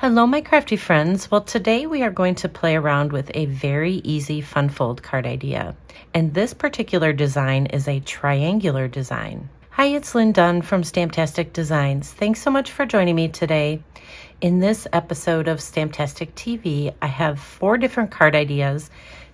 Hello my crafty friends. Well, today we are going to play around with a very easy fun fold card idea. And this particular design is a triangular design. Hi, it's Lynn Dunn from Stamptastic Designs. Thanks so much for joining me today. In this episode of Stamptastic TV, I have 4 different card ideas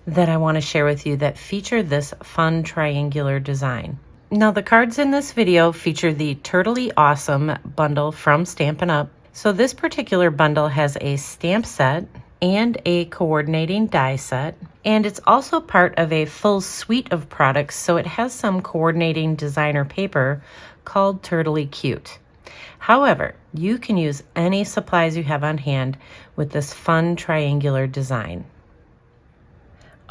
that I want to share with you that feature this fun triangular design. Now, the cards in this video feature the Turtley Awesome bundle from Stampin Up. So this particular bundle has a stamp set and a coordinating die set, and it's also part of a full suite of products, so it has some coordinating designer paper called Turtley Cute. However, you can use any supplies you have on hand with this fun triangular design.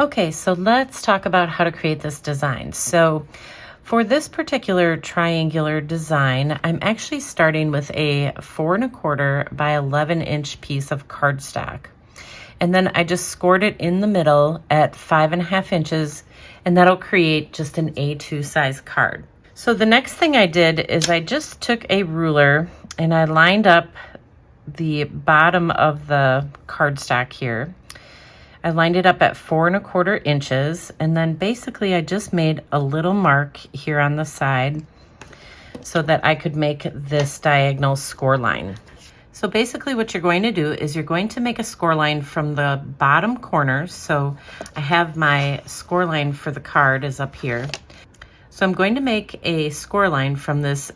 Okay, so let's talk about how to create this design. So for this particular triangular design, I'm actually starting with a 4 1/4 by 11 inch piece of cardstock. And then I just scored it in the middle at 5 1/2 inches, and that'll create just an A2 size card. So the next thing I did is I just took a ruler and I lined up the bottom of the cardstock here. I lined it up at 4 1/4 inches, and then basically I just made a little mark here on the side so that I could make this diagonal score line. So basically what you're going to do is you're going to make a score line from the bottom corner. So I have my score line for the card is up here. So I'm going to make a score line from this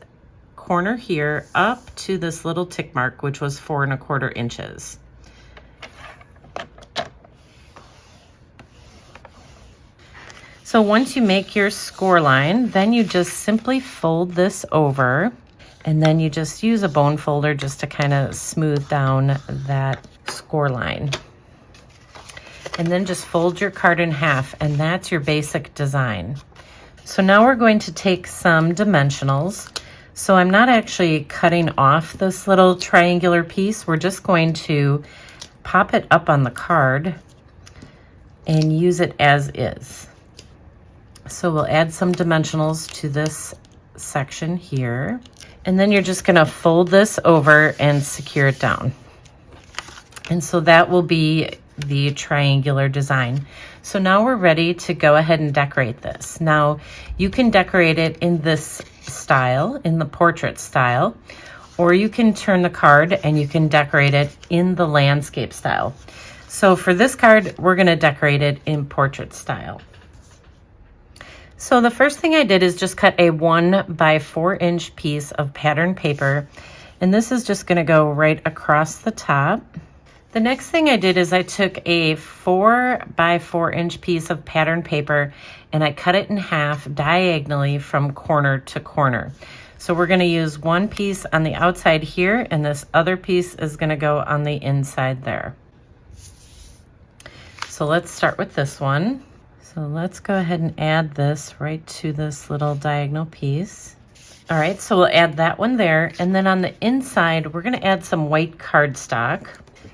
corner here up to this little tick mark, which was 4 1/4 inches. So once you make your score line, then you just simply fold this over, and then you just use a bone folder just to kind of smooth down that score line. And then just fold your card in half, and that's your basic design. So now we're going to take some dimensionals. So I'm not actually cutting off this little triangular piece. We're just going to pop it up on the card and use it as is. So we'll add some dimensionals to this section here. And then you're just gonna fold this over and secure it down. And so that will be the triangular design. So now we're ready to go ahead and decorate this. Now you can decorate it in this style, in the portrait style, or you can turn the card and you can decorate it in the landscape style. So for this card, we're gonna decorate it in portrait style. So the first thing I did is just cut a 1 by 4 inch piece of pattern paper, and this is just going to go right across the top. The next thing I did is I took a 4 by 4 inch piece of pattern paper and I cut it in half diagonally from corner to corner. So we're going to use one piece on the outside here, and this other piece is going to go on the inside there. So let's start with this one. So let's go ahead and add this right to this little diagonal piece. All right, so we'll add that one there. And then on the inside, we're gonna add some white cardstock.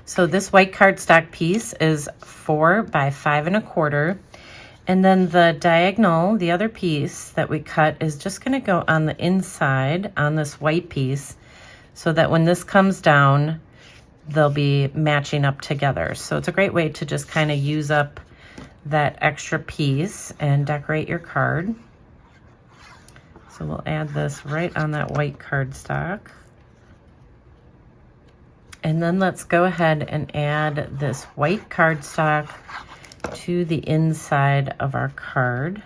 So this white cardstock piece is 4 by 5 1/4. And then the diagonal, the other piece that we cut, is just gonna go on the inside on this white piece so that when this comes down, they'll be matching up together. So it's a great way to just kind of use up that extra piece and decorate your card. So we'll add this right on that white cardstock. And then let's go ahead and add this white cardstock to the inside of our card.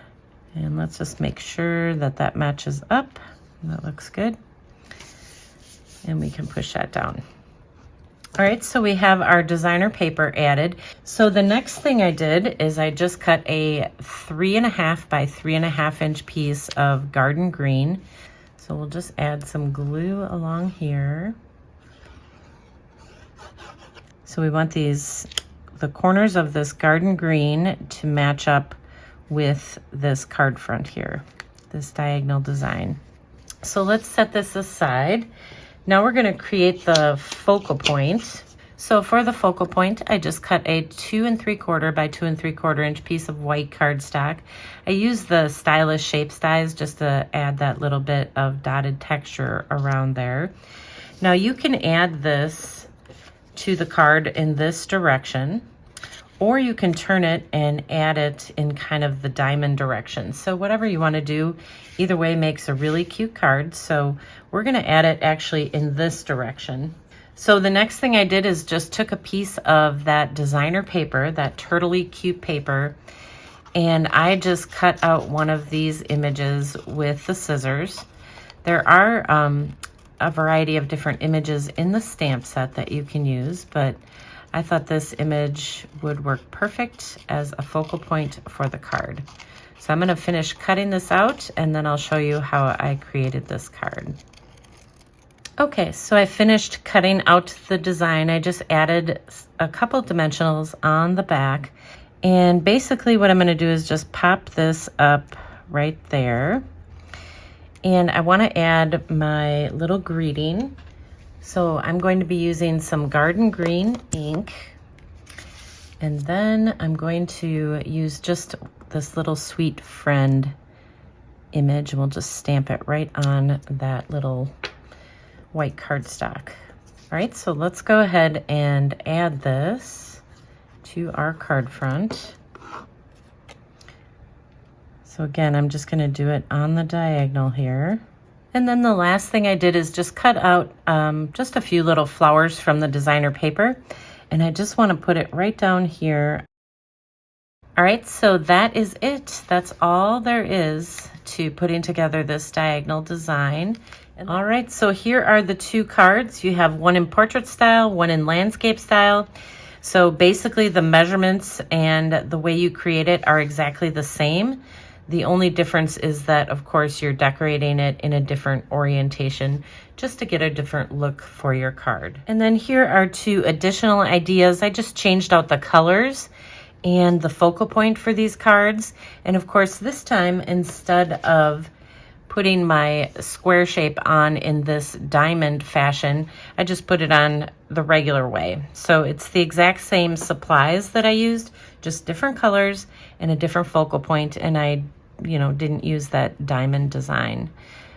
And let's just make sure that that matches up. That looks good. And we can push that down. All right, so we have our designer paper added. So the next thing I did is I just cut a 3 1/2 by 3 1/2 inch piece of garden green. So we'll just add some glue along here. So we want the corners of this garden green to match up with this card front here, this diagonal design. So let's set this aside. Now we're going to create the focal point. So for the focal point, I just cut a 2 3/4 by 2 3/4 inch piece of white cardstock. I use the stylish shape dies just to add that little bit of dotted texture around there. Now you can add this to the card in this direction, or you can turn it and add it in kind of the diamond direction. So whatever you want to do, either way makes a really cute card. So we're going to add it actually in this direction. So the next thing I did is just took a piece of that designer paper, that turtley cute paper, and I just cut out one of these images with the scissors. There are a variety of different images in the stamp set that you can use, but I thought this image would work perfect as a focal point for the card. So I'm going to finish cutting this out, and then I'll show you how I created this card. Okay, so I finished cutting out the design. I just added a couple dimensionals on the back. And basically what I'm going to do is just pop this up right there. And I want to add my little greeting. So I'm going to be using some garden green ink. And then I'm going to use just this little sweet friend image. And we'll just stamp it right on that little white cardstock. All right, so let's go ahead and add this to our card front. So again, I'm just going to do it on the diagonal here. And then the last thing I did is just cut out just a few little flowers from the designer paper. And I just want to put it right down here. All right, so that is it. That's all there is to putting together this diagonal design. All right, so here are the two cards. You have one in portrait style, one in landscape style. So basically the measurements and the way you create it are exactly the same. The only difference is that, of course, you're decorating it in a different orientation just to get a different look for your card. And then here are two additional ideas. I just changed out the colors and the focal point for these cards. And of course, this time, instead of putting my square shape on in this diamond fashion, I just put it on the regular way. So it's the exact same supplies that I used, just different colors and a different focal point, and I didn't use that diamond design.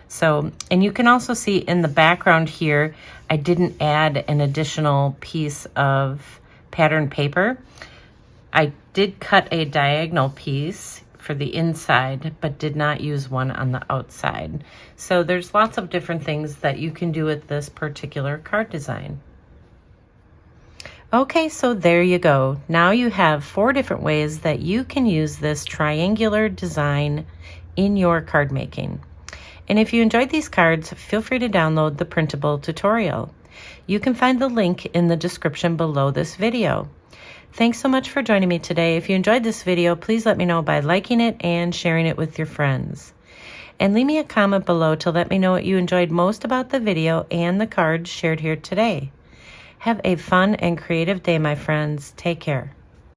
So, and you can also see in the background here, I didn't add an additional piece of pattern paper. I did cut a diagonal piece for the inside, but did not use one on the outside. So there's lots of different things that you can do with this particular card design. Okay, so there you go. Now you have 4 different ways that you can use this triangular design in your card making. And if you enjoyed these cards, feel free to download the printable tutorial. You can find the link in the description below this video. Thanks so much for joining me today. If you enjoyed this video, please let me know by liking it and sharing it with your friends. And leave me a comment below to let me know what you enjoyed most about the video and the cards shared here today. Have a fun and creative day, my friends. Take care.